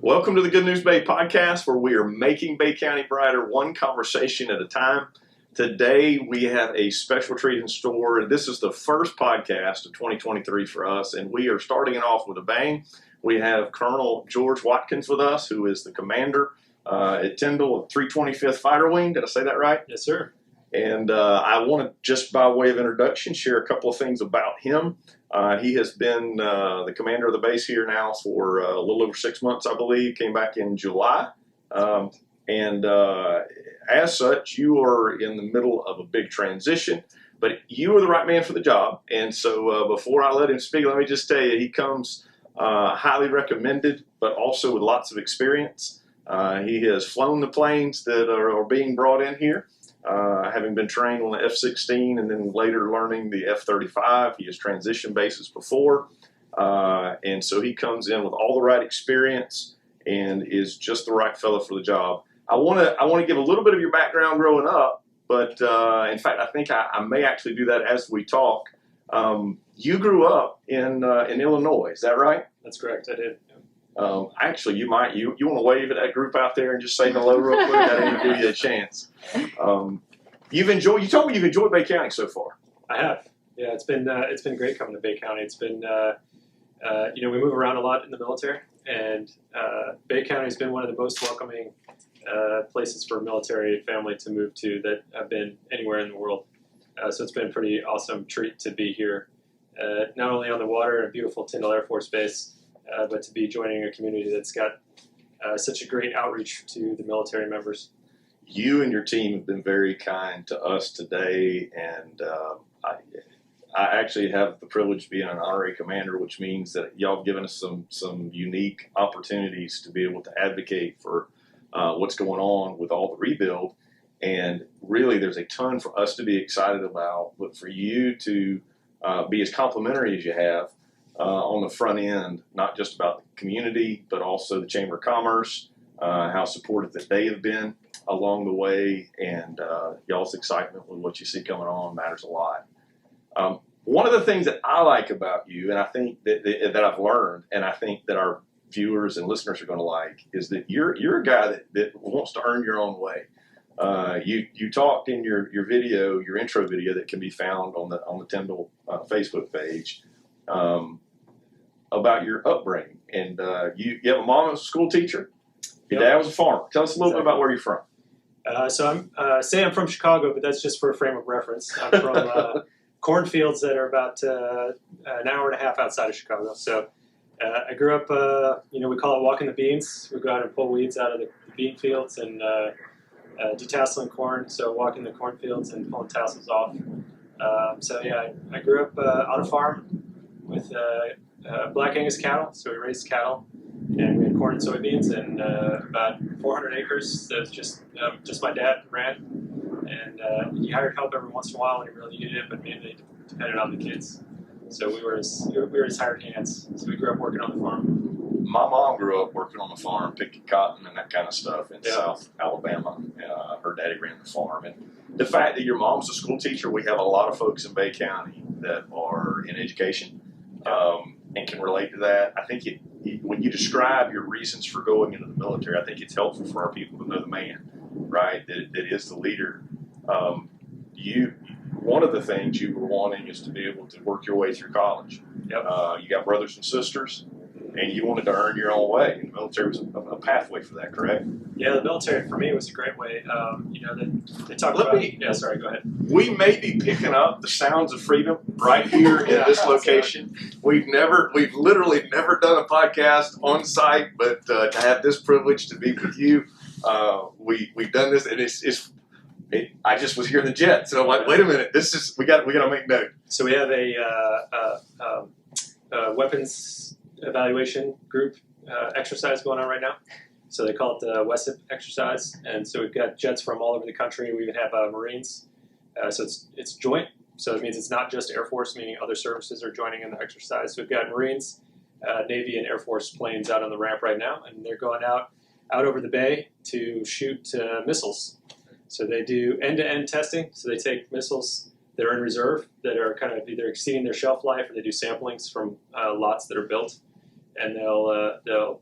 Welcome to the Good News Bay podcast, where we are making Bay County brighter one conversation at a time. Today, we have a special treat in store. This is the first podcast of 2023 for us, and we are starting it off with a bang. We have Colonel George Watkins with us, who is the commander at Tyndall of 325th Fighter Wing. Did I say that right? Yes, sir. And I want to, just by way of introduction, share a couple of things about him. He has been the commander of the base here now for a little over 6 months, I believe. Came back in July. As such, you are in the middle of a big transition, but you are the right man for the job. And so before I let him speak, let me just tell you, he comes highly recommended, but also with lots of experience. He has flown the planes that are being brought in here. Having been trained on the F-16 and then later learning the F-35, he has transitioned bases before, and so he comes in with all the right experience and is just the right fellow for the job. I want to give a little bit of your background growing up, but in fact, I think I may actually do that as we talk. You grew up in Illinois, is that right? That's correct. I did. Actually, you want to wave at that group out there and just say hello real quick? I didn't give you a chance. You told me you've enjoyed Bay County so far. I have. Yeah, it's been great coming to Bay County. It's been we move around a lot in the military, and Bay County has been one of the most welcoming places for a military family to move to that I've been anywhere in the world. So it's been a pretty awesome treat to be here, not only on the water in a beautiful Tyndall Air Force Base, but to be joining a community that's got such a great outreach to the military members. You and your team have been very kind to us today, and I actually have the privilege of being an honorary commander, which means that y'all have given us some unique opportunities to be able to advocate for what's going on with all the rebuild. And really, there's a ton for us to be excited about, but for you to be as complimentary as you have on the front end, not just about the community, but also the Chamber of Commerce, how supportive that they have been along the way, and y'all's excitement with what you see coming on matters a lot. One of the things that I like about you, and I think that I've learned, and I think that our viewers and listeners are going to like, is that you're a guy that wants to earn your own way. You talked in your video, your intro video that can be found on the Tyndall Facebook page, about your upbringing, and you have a mom who was a school teacher. Your dad was a farmer. Tell us a little bit about where you're from. So I'm from Chicago, but that's just for a frame of reference. I'm from cornfields that are about an hour and a half outside of Chicago. So I grew up, we call it walking the beans. We go out and pull weeds out of the bean fields and detasseling corn. So walking the cornfields and pulling tassels off. I grew up on a farm with Black Angus cattle. So we raised cattle. And we had corn and soybeans, and about 400 acres that was just my dad ran. And he hired help every once in a while when he really needed it, but mainly depended on the kids. So we were his hired hands. So we grew up working on the farm. My mom grew up working on the farm, picking cotton and that kind of stuff in South Alabama. Her daddy ran the farm. And the fact that your mom's a school teacher, we have a lot of folks in Bay County that are in education and can relate to that. I think when you describe your reasons for going into the military, I think it's helpful for our people to know the man, right, that is the leader. One of the things you were wanting is to be able to work your way through college. Yep. You got brothers and sisters, and you wanted to earn your own way. And the military was a pathway for that, correct? Yeah, the military for me was a great way. They talk about. Yeah, sorry, go ahead. We may be picking up the sounds of freedom right here in this location. We've literally never done a podcast on site, but to have this privilege to be with you, we've done this, and I just was here in the jet, so I'm like, wait a minute, we got to make note. So we have a weapons evaluation group exercise going on right now. So they call it the WESIP exercise, and so we've got jets from all over the country. We even have Marines. So it's joint. So it means it's not just Air Force, meaning other services are joining in the exercise. So we've got Marines, Navy, and Air Force planes out on the ramp right now, and they're going out over the bay to shoot missiles. So they do end-to-end testing. So they take missiles that are in reserve that are kind of either exceeding their shelf life, or they do samplings from lots that are built, and they'll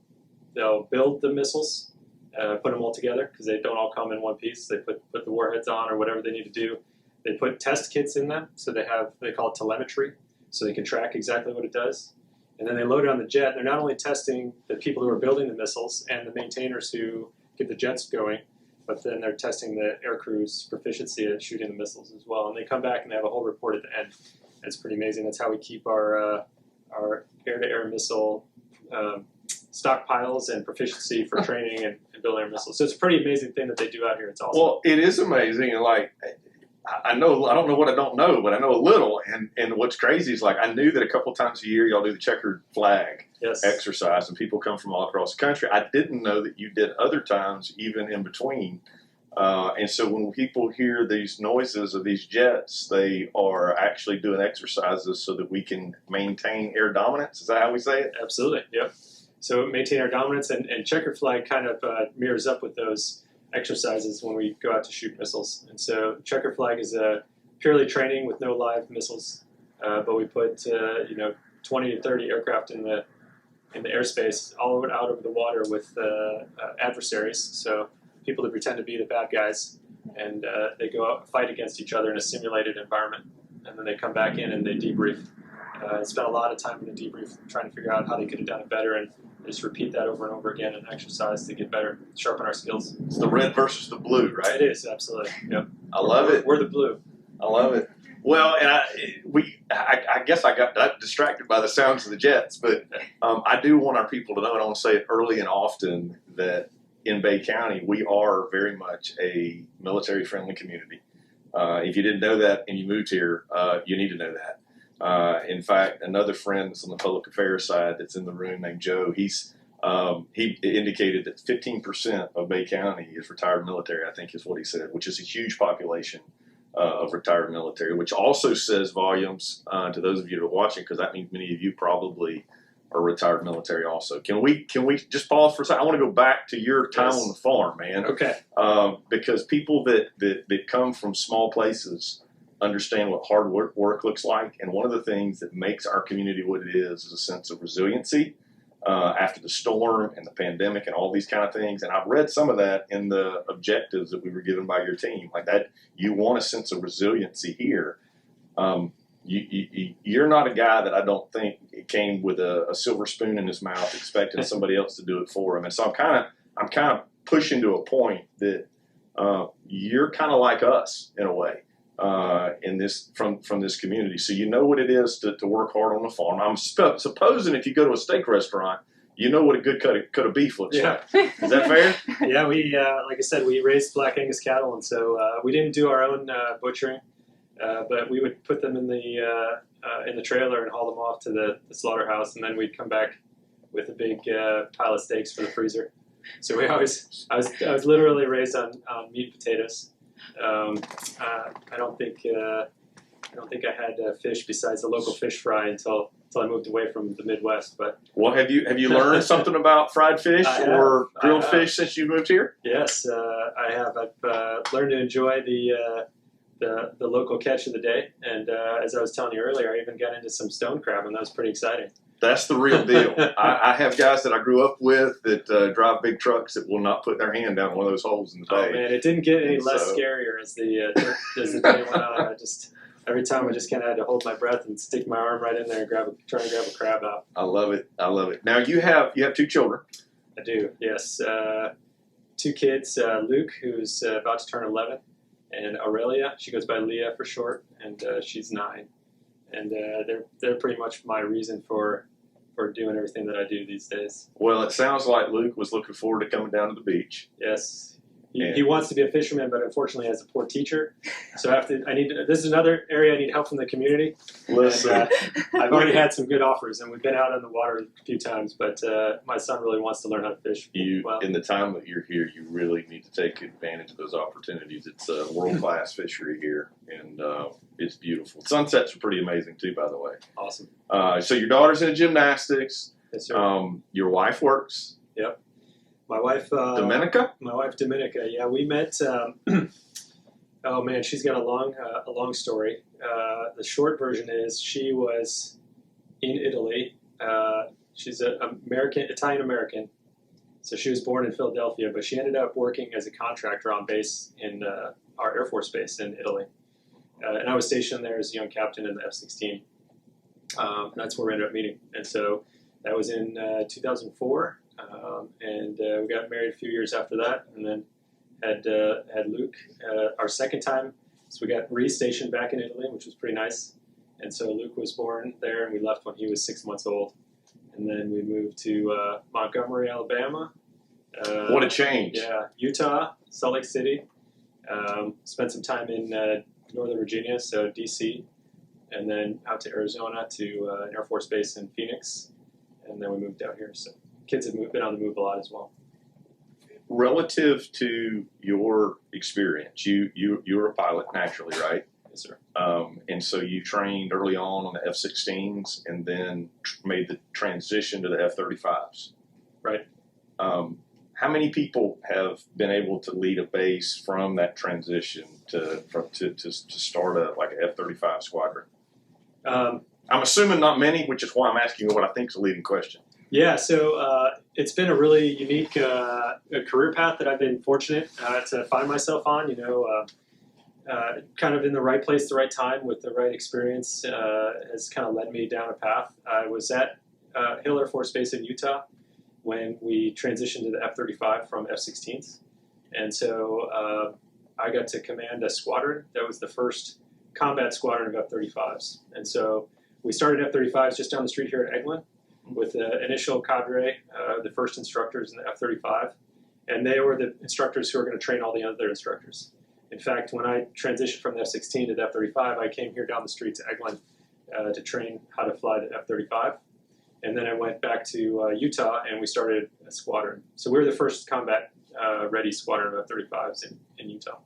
they'll build the missiles, put them all together because they don't all come in one piece. They put the warheads on or whatever they need to do. They put test kits in them, so they call it telemetry, so they can track exactly what it does. And then they load it on the jet. They're not only testing the people who are building the missiles and the maintainers who get the jets going, but then they're testing the air crew's proficiency at shooting the missiles as well. And they come back and they have a whole report at the end. It's pretty amazing. That's how we keep our air-to-air missile stockpiles and proficiency for training and building our missiles. So it's a pretty amazing thing that they do out here. It's awesome. Well, it is amazing, and like I don't know what I don't know, but I know a little. And what's crazy is like I knew that a couple times a year y'all do the checkered flag exercise, and people come from all across the country. I didn't know that you did other times, even in between. And so when people hear these noises of these jets, they are actually doing exercises so that we can maintain air dominance. Is that how we say it? Absolutely. Yep. So maintain our dominance, and checkered flag kind of mirrors up with those exercises when we go out to shoot missiles. And so checkered flag is purely training with no live missiles, but we put 20 to 30 aircraft in the airspace, all out over the water with adversaries. So people that pretend to be the bad guys, and they go out and fight against each other in a simulated environment, and then they come back in and they debrief. Spent a lot of time in the debrief trying to figure out how they could have done it better, and just repeat that over and over again and exercise to get better, sharpen our skills. It's the red versus the blue, right? It is, absolutely. Yep. I love it. We're the blue. I love it. Well, and I guess I got distracted by the sounds of the jets, but I do want our people to know, and I want to say it early and often, that in Bay County, we are very much a military-friendly community. If you didn't know that and you moved here, you need to know that. In fact, another friend that's on the public affairs side that's in the room named Joe, he indicated that 15% of Bay County is retired military, I think is what he said, which is a huge population of retired military, which also says volumes to those of you that are watching, because that means many of you probably are retired military also. Can we just pause for a second? I want to go back to your time on the farm, man. Okay. Because people that come from small places understand what hard work looks like, and one of the things that makes our community what it is a sense of resiliency after the storm and the pandemic and all these kind of things. And I've read some of that in the objectives that we were given by your team, like that you want a sense of resiliency here. You're not a guy that I don't think came with a silver spoon in his mouth expecting somebody else to do it for him. And so I'm kind of pushing to a point that you're kind of like us in a way. In this from this community, so you know what it is to work hard on the farm. I'm supposing if you go to a steak restaurant, you know what a good cut of beef looks like. Is that fair? Yeah, we like I said, we raised Black Angus cattle, and so we didn't do our own butchering, but we would put them in the trailer and haul them off to the slaughterhouse, and then we'd come back with a big pile of steaks for the freezer. So I was literally raised on meat and potatoes. I don't think I had fish besides the local fish fry until I moved away from the Midwest. But have you learned something about fried fish or grilled fish since you moved here? Yes, I have. I've learned to enjoy the local catch of the day, and as I was telling you earlier, I even got into some stone crab, and that was pretty exciting. That's the real deal. I have guys that I grew up with that drive big trucks that will not put their hand down one of those holes in the bay. Oh man, it didn't get any less scarier as the day went on. Every time I just kind of had to hold my breath and stick my arm right in there and try to grab a crab out. I love it. Now you have 2 children. I do. Yes, 2 kids. Luke, who's about to turn 11, and Aurelia. She goes by Leah for short, and she's 9. And they're pretty much my reason for doing everything that I do these days. Well, it sounds like Luke was looking forward to coming down to the beach. Yes. He wants to be a fisherman, but unfortunately has a poor teacher. So this is another area I need help from the community. Listen. And, I've already had some good offers, and we've been out on the water a few times, but my son really wants to learn how to fish. In the time that you're here, you really need to take advantage of those opportunities. It's a world-class fishery here, and it's beautiful. Sunsets are pretty amazing, too, by the way. Awesome. So your daughter's in gymnastics. Yes, sir. Your wife works. Yep. My wife, Dominica? My wife, Dominica. Yeah, we met. Oh man, she's got a long story. The short version is she was in Italy. She's an Italian American, So she was born in Philadelphia, but she ended up working as a contractor on base in our Air Force Base in Italy. And I was stationed there as a young captain in the F-16. And that's where we ended up meeting. And so that was in 2004. And we got married a few years after that, and then had Luke our second time. So we got re-stationed back in Italy, which was pretty nice. And so Luke was born there, and we left when he was 6 months old. And then we moved to Montgomery, Alabama. What a change. Yeah, Utah, Salt Lake City. Spent some time in Northern Virginia, so D.C., and then out to Arizona to an Air Force Base in Phoenix. And then we moved out here. So kids have been on the move a lot as well. Relative to your experience, you're a pilot naturally, right? Yes, sir. And so you trained early on the F-16s and then made the transition to the F-35s. Right. How many people have been able to lead a base from that transition to start a like an F-35 squadron? I'm assuming not many, which is why I'm asking you what I think is a leading question. Yeah, so it's been a really unique career path that I've been fortunate to find myself on. Kind of in the right place, the right time, with the right experience has kind of led me down a path. I was at Hill Air Force Base in Utah when we transitioned to the F-35 from F-16s. And so I got to command a squadron that was the first combat squadron of F-35s. And so we started F-35s just down the street here at Eglin with the initial cadre, the first instructors in the F-35. And they were the instructors who were going to train all the other instructors. In fact, when I transitioned from the F-16 to the F-35, I came here down the street to Eglin to train how to fly the F-35. And then I went back to Utah, and we started a squadron. So we were the first combat-ready squadron of F-35s in Utah,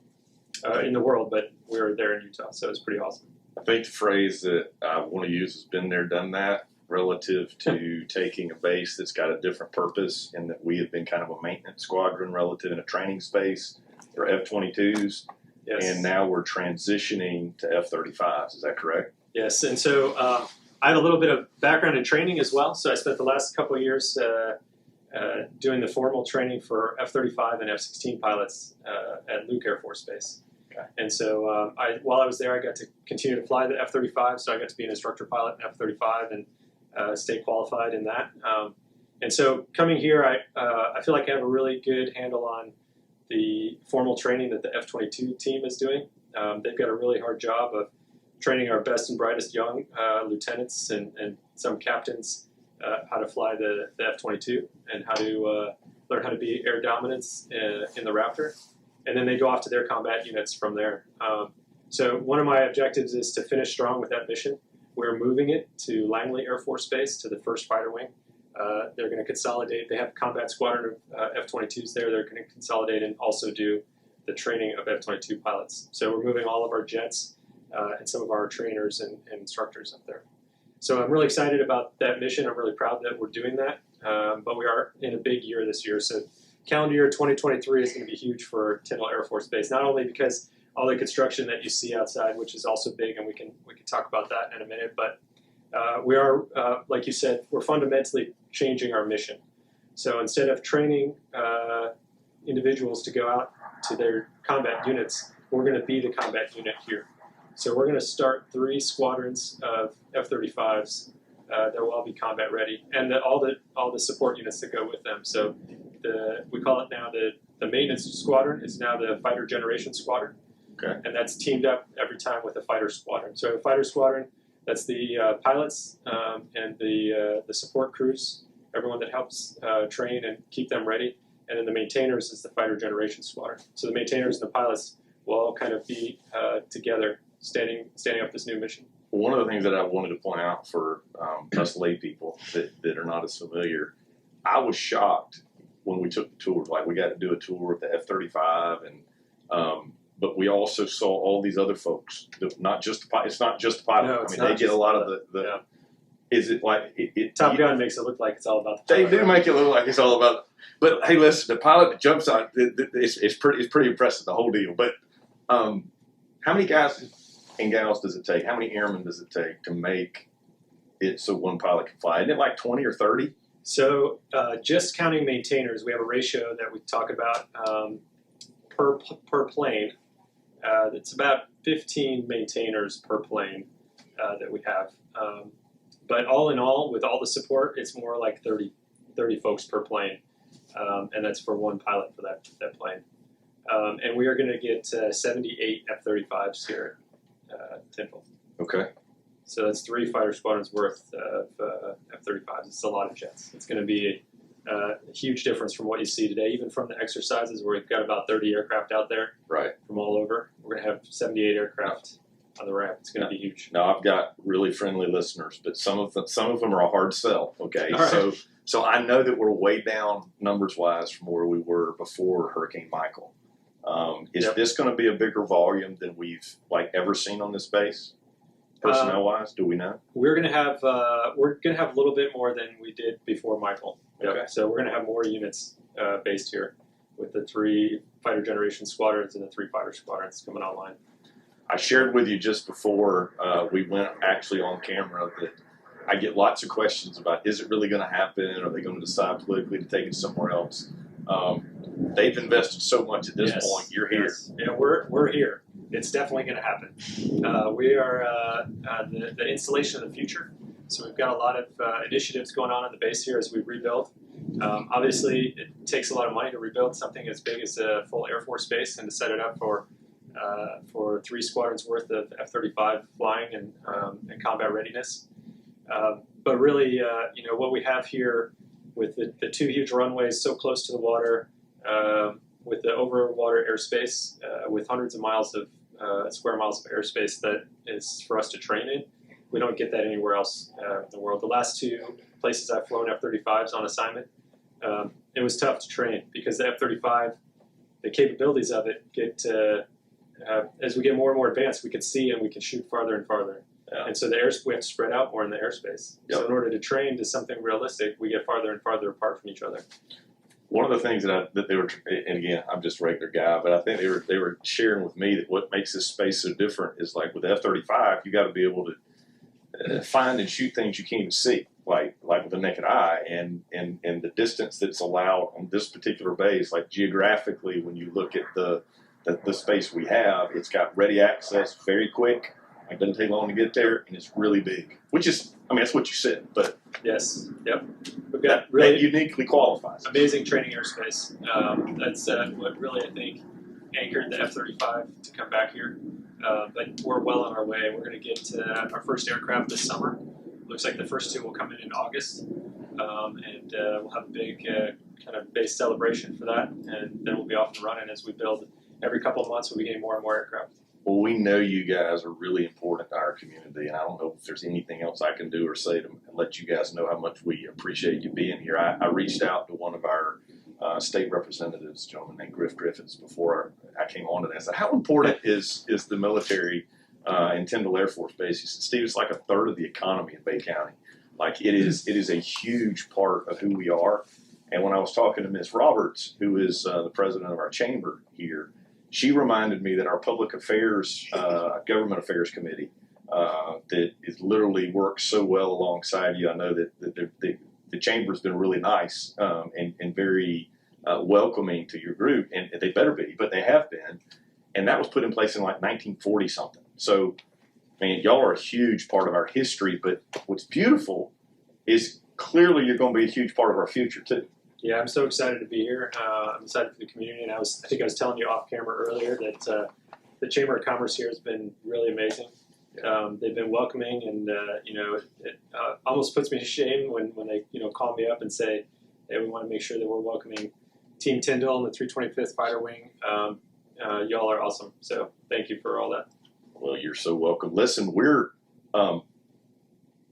in the world, but we were there in Utah, so it was pretty awesome. I think the phrase that I want to use is "been there, done that," relative to taking a base that's got a different purpose, and that we have been kind of a maintenance squadron relative in a training space for F-22s, Yes. and now we're transitioning to F-35s. Is that correct? Yes, and so I had a little bit of background in training as well. So I spent the last couple of years doing the formal training for F-35 and F-16 pilots at Luke Air Force Base. Okay. And so while I was there, I got to continue to fly the F-35. So I got to be an instructor pilot in F-35 and stay qualified in that. And so coming here, I feel like I have a really good handle on the formal training that the F-22 team is doing. They've got a really hard job of training our best and brightest young lieutenants and some captains how to fly the F-22 and how to learn how to be air dominance in the Raptor. And then they go off to their combat units from there. So one of my objectives is to finish strong with that mission. We're moving it to Langley Air Force Base, to the 1st Fighter Wing. They're going to consolidate. They have a combat squadron of F-22s there. They're going to consolidate and also do the training of F-22 pilots. So we're moving all of our jets and some of our trainers and instructors up there. So I'm really excited about that mission. I'm really proud that we're doing that. But we are in a big year this year. So calendar year 2023 is going to be huge for Tyndall Air Force Base, not only because all the construction that you see outside, which is also big, and we can talk about that in a minute, but we are, like you said, we're fundamentally changing our mission. So instead of training individuals to go out to their combat units, we're going to be the combat unit here. So we're going to start 3 squadrons of F-35s that will all be combat ready, and all the support units that go with them. So we call it now the maintenance squadron is now the fighter generation squadron. Okay. And that's teamed up every time with a fighter squadron. So a fighter squadron, that's the pilots and the support crews, everyone that helps train and keep them ready. And then the maintainers is the fighter generation squadron. So the maintainers and the pilots will all kind of be together, standing up this new mission. One of the things that I wanted to point out for us lay people that are not as familiar, I was shocked when we took the tour. Like, we got to do a tour of the F-35, and but we also saw all these other folks. Not just it's not just the pilot. No, I it's mean, not they get just a lot the of pilot. the Yeah. Is it like it Top Gun makes it look like it's all about the They pilot, do right? make it look like it's all about. But hey, listen, the pilot that jumps on it's pretty impressive, the whole deal. But how many guys and gals does it take? How many airmen does it take to make it so one pilot can fly? Isn't it like 20 or 30? So just counting maintainers, we have a ratio that we talk about per plane. It's about 15 maintainers per plane that we have. But all in all, with all the support, it's more like 30 folks per plane. And that's for one pilot for that plane. And we are going to get 78 F-35s here at Tyndall. Okay. So that's 3 fighter squadrons worth of F-35s. It's a lot of jets. It's going to be a huge difference from what you see today, even from the exercises where we've got about 30 aircraft out there Right. from all over. We're going to have 78 aircraft on the ramp. It's going to be huge. Now I've got really friendly listeners, but some of them are a hard sell. Okay, All right. so I know that we're way down numbers wise from where we were before Hurricane Michael. Is Yep. this going to be a bigger volume than we've ever seen on this base, personnel wise? Do we know? We're going to have a little bit more than we did before Michael. Yep. Okay. So we're going to have more units based here with the 3 fighter generation squadrons and the 3 fighter squadrons coming online. I shared with you just before we went actually on camera that I get lots of questions about, is it really going to happen? Are they going to decide politically to take it somewhere else? They've invested so much at this point. You're here. Yes. Yeah, we're here. It's definitely going to happen. We are the installation of the future. So we've got a lot of initiatives going on the base here as we rebuild. Obviously, it takes a lot of money to rebuild something as big as a full Air Force base and to set it up for 3 squadrons worth of F-35 flying and combat readiness. But really, what we have here with the 2 huge runways so close to the water, with the over water airspace, with hundreds of miles of square miles of airspace that is for us to train in. We don't get that anywhere else in the world. The last 2 places I've flown F-35s on assignment, it was tough to train because the F-35, the capabilities of it get as we get more and more advanced, we can see and we can shoot farther and farther. Yeah. And so we have to spread out more in the airspace. Yep. So in order to train to something realistic, we get farther and farther apart from each other. One of the things that they were, and again, I'm just a regular guy, but I think they were sharing with me that what makes this space so different is like with F-35, you got to be able to find and shoot things you can't even see, like with the naked eye, and the distance that's allowed on this particular base, like geographically, when you look at the space we have, it's got ready access, very quick. It doesn't take long to get there, and it's really big. Which is, that's what you said, but yes, yep, we've that got really uniquely qualifies. amazing training airspace. That's what really I think anchored the F-35 to come back here. But we're well on our way. We're going to get our first aircraft this summer. Looks like the first 2 will come in August, and we'll have a big kind of base celebration for that, and then we'll be off and running as we build. Every couple of months, we'll be getting more and more aircraft. Well, we know you guys are really important to our community, and I don't know if there's anything else I can do or say to let you guys know how much we appreciate you being here. I reached out to one of our state representatives, a gentleman named Griffiths, before I came on to that. I said, how important is the military in Tyndall Air Force Base? He said, Steve, it's like a third of the economy in Bay County. Like it is a huge part of who we are. And when I was talking to Ms. Roberts, who is the president of our chamber here, she reminded me that our public affairs, government affairs committee, that is literally works so well alongside you. I know that the chamber's been really nice and very welcoming to your group, and they better be, but they have been. And that was put in place in like 1940 something. So, y'all are a huge part of our history, but what's beautiful is clearly you're going to be a huge part of our future too. Yeah, I'm so excited to be here. I'm excited for the community, and I think I was telling you off camera earlier that the Chamber of Commerce here has been really amazing. They've been welcoming, and it almost puts me to shame when they call me up and say, "Hey, we want to make sure that we're welcoming Team Tyndall and the 325th Fighter Wing." Y'all are awesome, so thank you for all that. Well, you're so welcome. Listen,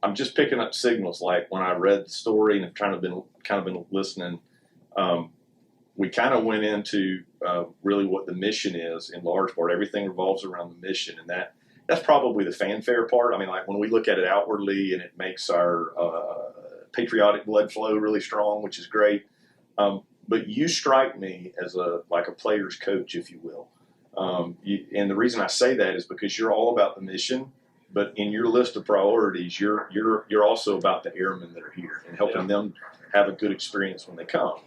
I'm just picking up signals. Like when I read the story and have kind of been listening, we kind of went into really what the mission is in large part. Everything revolves around the mission, and that's probably the fanfare part. Like when we look at it outwardly, and it makes our patriotic blood flow really strong, which is great. But you strike me as a player's coach, if you will. And the reason I say that is because you're all about the mission. but in your list of priorities, you're also about the airmen that are here and helping them have a good experience when they come.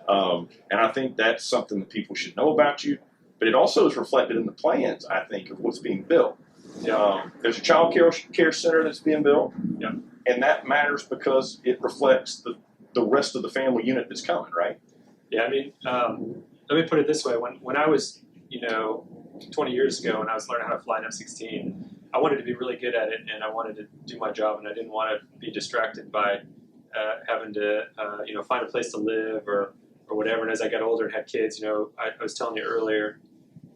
And I think that's something that people should know about you. But it also is reflected in the plans, I think, of what's being built. There's a child care center that's being built, and that matters because it reflects the rest of the family unit that's coming, right? Yeah, I mean, let me put it this way: when I was, 20 years ago, when I was learning how to fly an F-16, I wanted to be really good at it, and I wanted to do my job, and I didn't want to be distracted by having to, find a place to live or whatever. And as I got older and had kids, I was telling you earlier,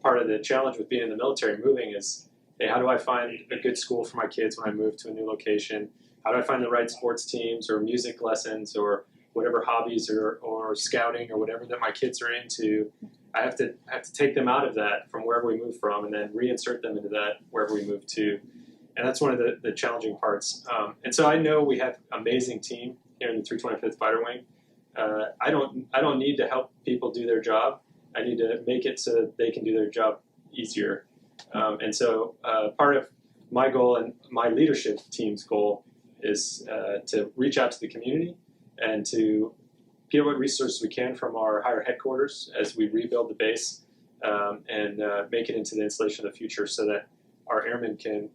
part of the challenge with being in the military and moving is, hey, how do I find a good school for my kids when I move to a new location? How do I find the right sports teams or music lessons or whatever hobbies or scouting or whatever that my kids are into? I have to take them out of that from wherever we move from and then reinsert them into that wherever we move to. And that's one of the challenging parts. And so I know we have an amazing team here in the 325th Fighter Wing. I don't need to help people do their job. I need to make it so that they can do their job easier. And so part of my goal and my leadership team's goal is to reach out to the community and to get what resources we can from our higher headquarters as we rebuild the base and make it into the installation of the future so that our airmen can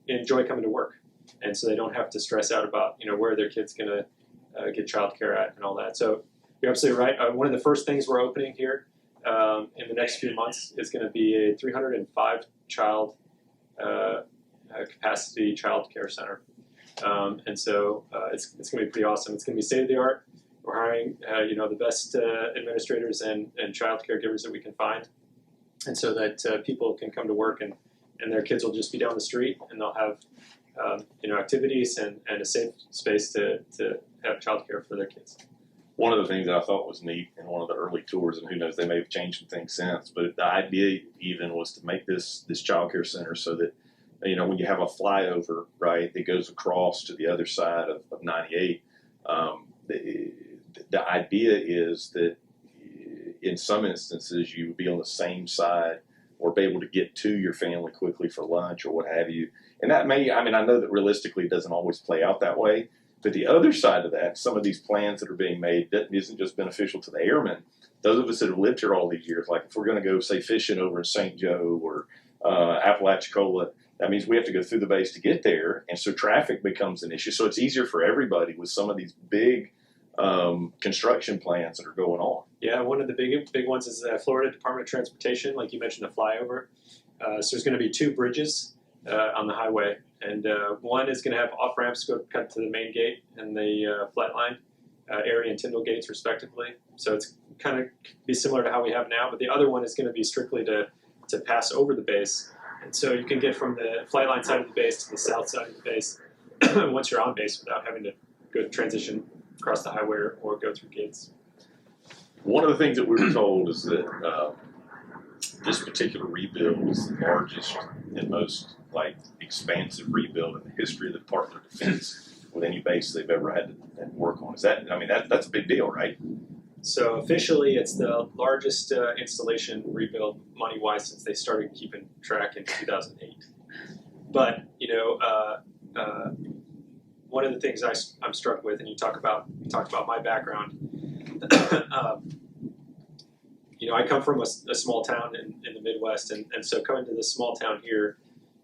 enjoy coming to work and so they don't have to stress out about where their kid's going to get childcare at and all that. So you're absolutely right. One of the first things we're opening here in the next few months is going to be a 305 child capacity child care center. And so it's going to be pretty awesome. It's going to be state of the art. We're hiring the best administrators and child caregivers that we can find, and so that people can come to work and their kids will just be down the street and they'll have activities and a safe space to have child care for their kids. One of the things that I thought was neat in one of the early tours, and who knows, they may have changed some things since, but the idea even was to make this child care center so that, when you have a flyover, right, that goes across to the other side of 98, the idea is that in some instances you would be on the same side or be able to get to your family quickly for lunch or what have you. And that I know that realistically it doesn't always play out that way. But the other side of that, some of these plans that are being made, that isn't just beneficial to the airmen. Those of us that have lived here all these years, like if we're going to go, say, fishing over in St. Joe or Apalachicola, that means we have to go through the base to get there. And so traffic becomes an issue. So it's easier for everybody with some of these big construction plans that are going on. Yeah, one of the big ones is Florida Department of Transportation, like you mentioned, the flyover. So there's going to be 2 bridges on the highway. And one is going to have off-ramps go cut to the main gate and the flat line area and Tyndall gates, respectively. So it's kind of be similar to how we have now. But the other one is going to be strictly to pass over the base. And so you can get from the flight line side of the base to the south side of the base once you're on base without having to go transition across the highway or go through gates. One of the things that we were told is that this particular rebuild is the largest and most expansive rebuild in the history of the Department of Defense with any base they've ever had to work on. Is that? That's a big deal, right? So officially, it's the largest installation rebuild money-wise since they started keeping track in 2008. But one of the things I'm struck with, and you talked about my background. I come from a small town in the Midwest, and so coming to this small town here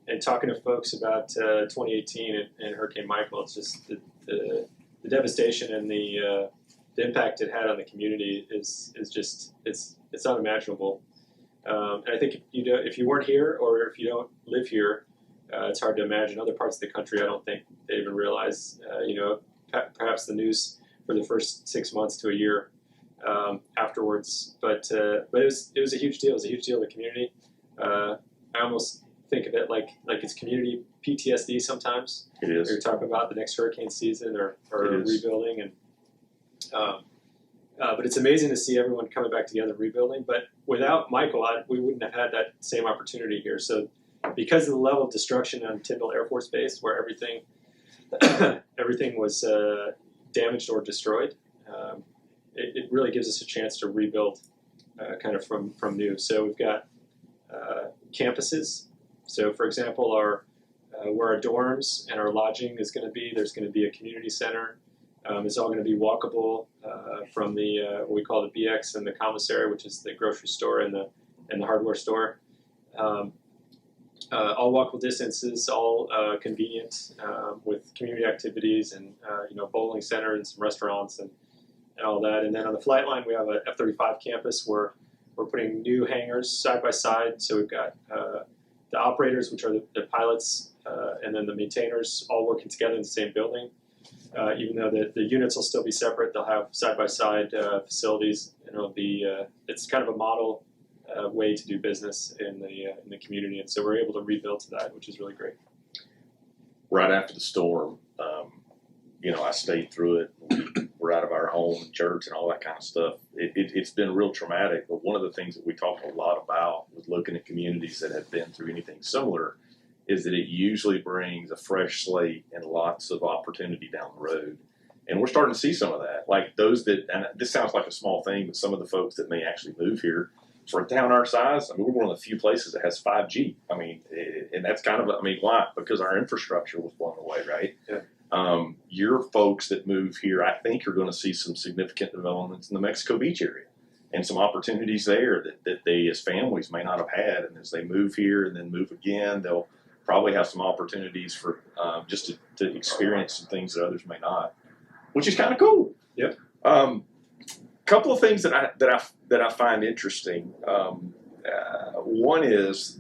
and talking to folks about 2018 and Hurricane Michael, it's just the devastation and the impact it had on the community is just it's unimaginable. And I think if you weren't here or if you don't live here, it's hard to imagine other parts of the country. I don't think they even realize. Perhaps the news for the first 6 months to a year afterwards. But it was a huge deal. It was a huge deal to the community. I almost think of it like it's community PTSD sometimes. It is. You're talking about the next hurricane season or rebuilding, and but it's amazing to see everyone coming back together rebuilding. But without Michael, we wouldn't have had that same opportunity here. So because of the level of destruction on Tyndall Air Force Base, where everything was damaged or destroyed, it really gives us a chance to rebuild kind of from new. So we've got campuses. So for example, our where our dorms and our lodging is going to be. There's going to be a community center. It's all going to be walkable from the what we call the BX and the commissary, which is the grocery store and the hardware store. All walkable distances, all convenient with community activities and bowling center and some restaurants and all that. And then on the flight line, we have a F-35 campus where we're putting new hangars side by side. So we've got the operators, which are the pilots, and then the maintainers all working together in the same building. Even though the units will still be separate, they'll have side-by-side facilities, and it'll be it's kind of a model way to do business in the community, and so we're able to rebuild to that, which is really great. Right after the storm, I stayed through it. We're out of our home and church and all that kind of stuff. It's been real traumatic, but one of the things that we talked a lot about was looking at communities that have been through anything similar is that it usually brings a fresh slate and lots of opportunity down the road. And we're starting to see some of that. Like those that, and this sounds like a small thing, but some of the folks that may actually move here for a town our size, we're one of the few places that has 5G. And that's kind of, why? Because our infrastructure was blown away, right? Yeah. Your folks that move here, I think, are going to see some significant developments in the Mexico Beach area and some opportunities there that they as families may not have had. And as they move here and then move again, they'll probably have some opportunities for just to experience some things that others may not, which is kind of cool. Yep. Couple of things that I find interesting. One is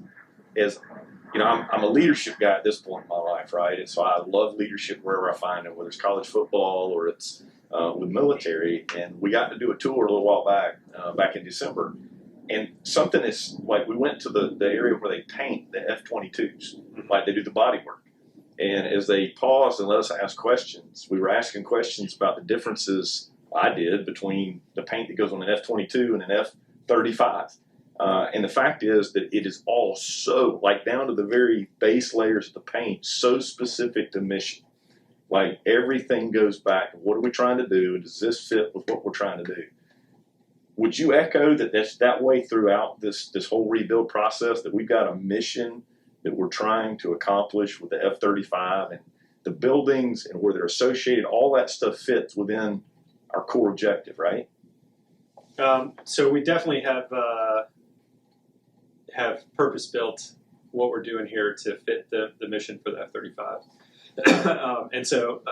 I'm a leadership guy at this point in my life, right? And so I love leadership wherever I find it, whether it's college football or it's with military. And we got to do a tour a little while back in December. And something is like we went to the area where they paint the F-22s, like they do the body work. And as they paused and let us ask questions, we were asking questions about the differences I did between the paint that goes on an F-22 and an F-35. And the fact is that it is all so, like down to the very base layers of the paint, so specific to mission. Like everything goes back. What are we trying to do? Does this fit with what we're trying to do? Would you echo that that's that way throughout this whole rebuild process, that we've got a mission that we're trying to accomplish with the F-35 and the buildings and where they're associated, all that stuff fits within our core objective, right? So we definitely have purpose-built what we're doing here to fit the mission for the F-35. And so,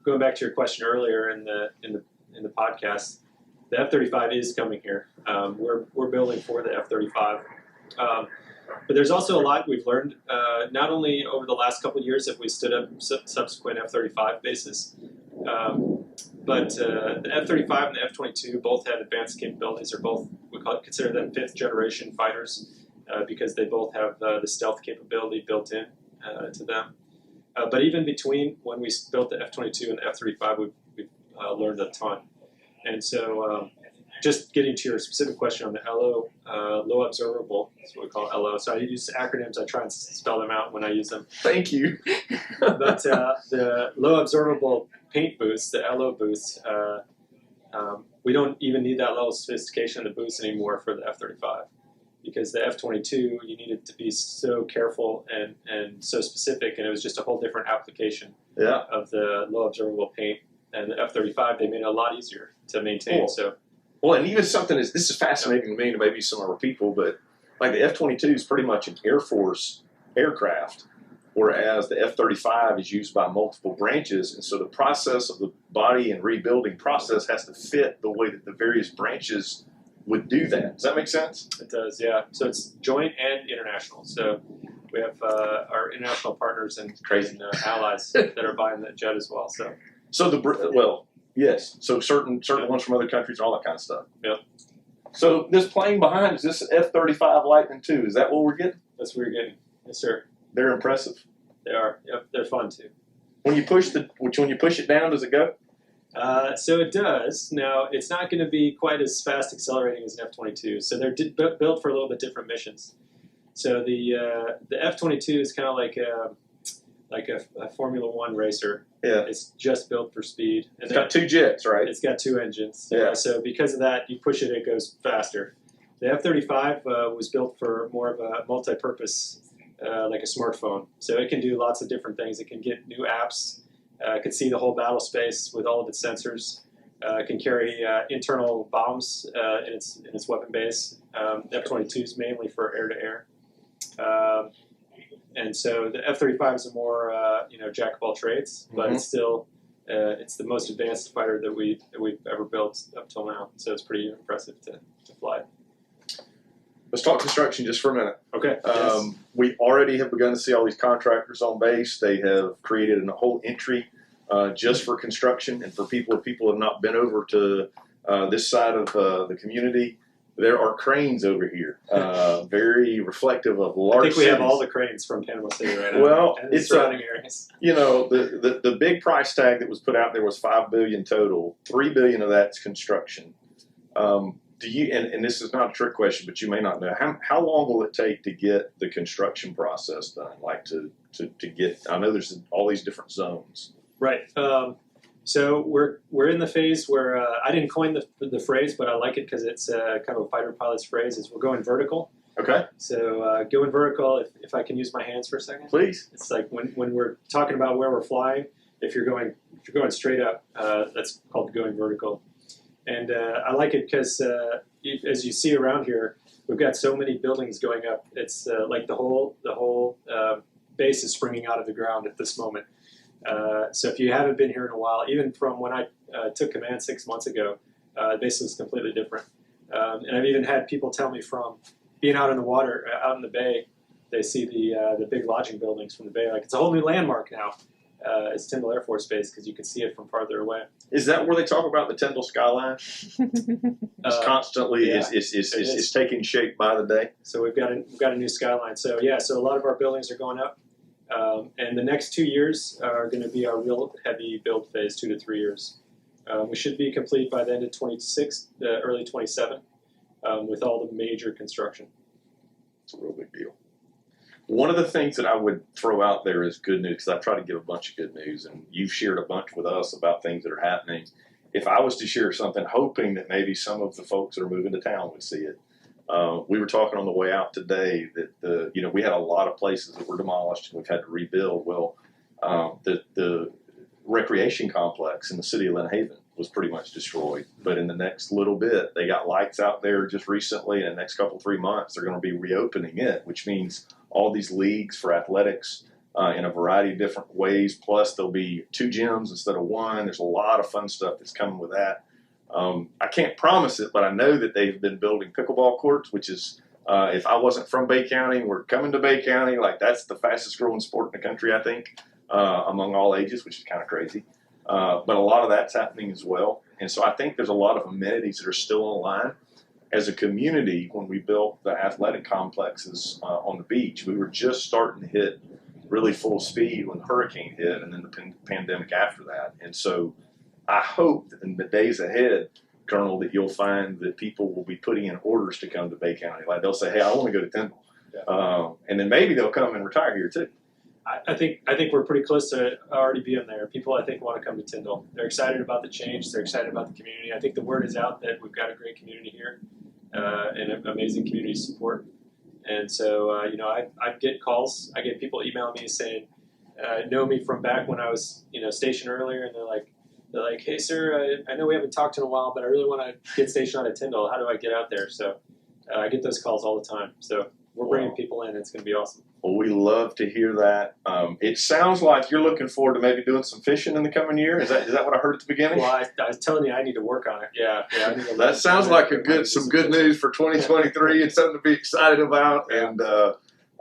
going back to your question earlier in the podcast, the F-35 is coming here. We're building for the F-35. But there's also a lot we've learned, not only over the last couple of years that we stood up subsequent F-35 bases, but the F-35 and the F-22 both have advanced capabilities. They're both, consider them fifth generation fighters because they both have the stealth capability built in to them. But even between when we built the F-22 and the F-35, we've learned a ton. And so just getting to your specific question on the LO, low observable, that's what we call LO. So I use acronyms. I try and spell them out when I use them. Thank you. But the low observable paint booths, the LO booths, we don't even need that level of sophistication in the booths anymore for the F-35. Because the F-22, you needed to be so careful and so specific, and it was just a whole different application of the low observable paint. And the F-35, they made it a lot easier to maintain. Cool. Well, and even something this is fascinating to me and maybe some of our people, but like the F-22 is pretty much an Air Force aircraft, whereas the F-35 is used by multiple branches, and so the process of the body and rebuilding process has to fit the way that the various branches would do that. Does that make sense? It does, yeah. So it's joint and international. So we have our international partners and allies that are buying that jet as well. So yes. So certain ones from other countries and all that kind of stuff. Yeah. So this plane behind is this F-35 Lightning II. Is that what we're getting? That's what we're getting. Yes, sir. They're impressive. They are. Yep. They're fun too. When you push it down, does it go? So it does. Now, it's not going to be quite as fast accelerating as an F-22. So they're built for a little bit different missions. So the F-22 is kind of like a Formula One racer. Yeah. It's just built for speed. And it's got two jets, right? It's got two engines. Yeah. So because of that, you push it, it goes faster. The F-35 was built for more of a multi-purpose like a smartphone. So it can do lots of different things. It can get new apps. It can see the whole battle space with all of its sensors. It can carry internal bombs in its weapon base. F-22s mainly for air-to-air. And so the F-35 is a more jack of all trades, but it's still it's the most advanced fighter that we've ever built up till now. So it's pretty impressive to fly. Let's talk construction just for a minute. Okay. Yes. We already have begun to see all these contractors on base. They have created a whole entry just for construction and for people. If people have not been over to this side of the community, there are cranes over here, very reflective of large I think we cities. have all the cranes from Panama City right now. Well, and the it's surrounding areas. The big price tag that was put out there was $5 billion total. $3 billion of that's construction. Do you? And this is not a trick question, but you may not know how long will it take to get the construction process done? Like to get. I know there's all these different zones. Right. So we're in the phase where I didn't coin the phrase, but I like it because it's kind of a fighter pilot's phrase. Is we're going vertical. Okay. So going vertical. If I can use my hands for a second, please. It's like when we're talking about where we're flying. If you're going straight up, that's called going vertical. And I like it because as you see around here, we've got so many buildings going up. It's like the whole base is springing out of the ground at this moment. So if you haven't been here in a while, even from when I took command 6 months ago, the base is completely different. And I've even had people tell me from being out in the water, out in the bay, they see the big lodging buildings from the bay. Like it's a whole new landmark now. It's Tyndall Air Force Base because you can see it from farther away. Is that where they talk about the Tyndall skyline? It's constantly is taking shape by the day. So we've got a new skyline. So so a lot of our buildings are going up, and the next 2 years are going to be our real heavy build phase, 2 to 3 years. We should be complete by the end of 26, early 27, with all the major construction. It's a real big deal. One of the things that I would throw out there is good news, because I've tried to give a bunch of good news, and you've shared a bunch with us about things that are happening. If I was to share something, hoping that maybe some of the folks that are moving to town would see it. We were talking on the way out today that we had a lot of places that were demolished and we've had to rebuild. Well, the recreation complex in the city of Lynn Haven was pretty much destroyed. But in the next little bit, they got lights out there just recently. In the next 3 months, they're going to be reopening it, which means all these leagues for athletics in a variety of different ways. Plus, there'll be 2 gyms instead of 1. There's a lot of fun stuff that's coming with that. I can't promise it, but I know that they've been building pickleball courts, which is, if I wasn't from Bay County, we're coming to Bay County. Like, that's the fastest growing sport in the country, I think, among all ages, which is kind of crazy. But a lot of that's happening as well. And so I think there's a lot of amenities that are still online. As a community, when we built the athletic complexes on the beach, we were just starting to hit really full speed when the hurricane hit and then the pandemic after that. And so I hope that in the days ahead, Colonel, that you'll find that people will be putting in orders to come to Bay County. Like they'll say, hey, I want to go to Tyndall. Yeah. And then maybe they'll come and retire here too. I think we're pretty close to already being there. People, I think, want to come to Tyndall. They're excited about the change. They're excited about the community. I think the word is out that we've got a great community here and amazing community support. And so, I get calls. I get people email me saying, know me from back when I was, stationed earlier, and they're like, hey, sir, I know we haven't talked in a while, but I really want to get stationed out at Tyndall. How do I get out there? So I get those calls all the time. So we're bringing people in. It's going to be awesome. Well, we love to hear that. It sounds like you're looking forward to maybe doing some fishing in the coming year. Is that what I heard at the beginning? Well, I was telling you I need to work on it. Yeah. I need to that sounds like some good news for 2023 and something to be excited about. Yeah. And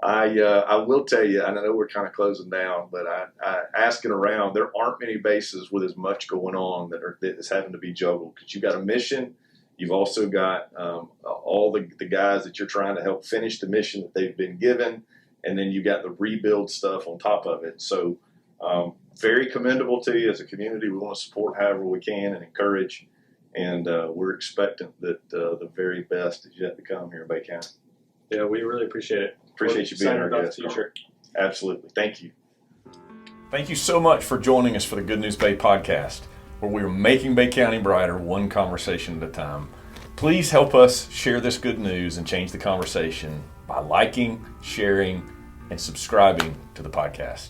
I will tell you, and I know we're kind of closing down, but I asking around, there aren't many bases with as much going on that is having to be juggled, because you've got a mission. You've also got all the guys that you're trying to help finish the mission that they've been given. And then you got the rebuild stuff on top of it. So very commendable to you as a community. We want to support however we can and encourage. And we're expectant that the very best is yet to come here in Bay County. Yeah, we really appreciate it. Appreciate you being our guest. Future. Absolutely. Thank you. Thank you so much for joining us for the Good News Bay podcast, where we are making Bay County brighter one conversation at a time. Please help us share this good news and change the conversation by liking, sharing, and subscribing to the podcast.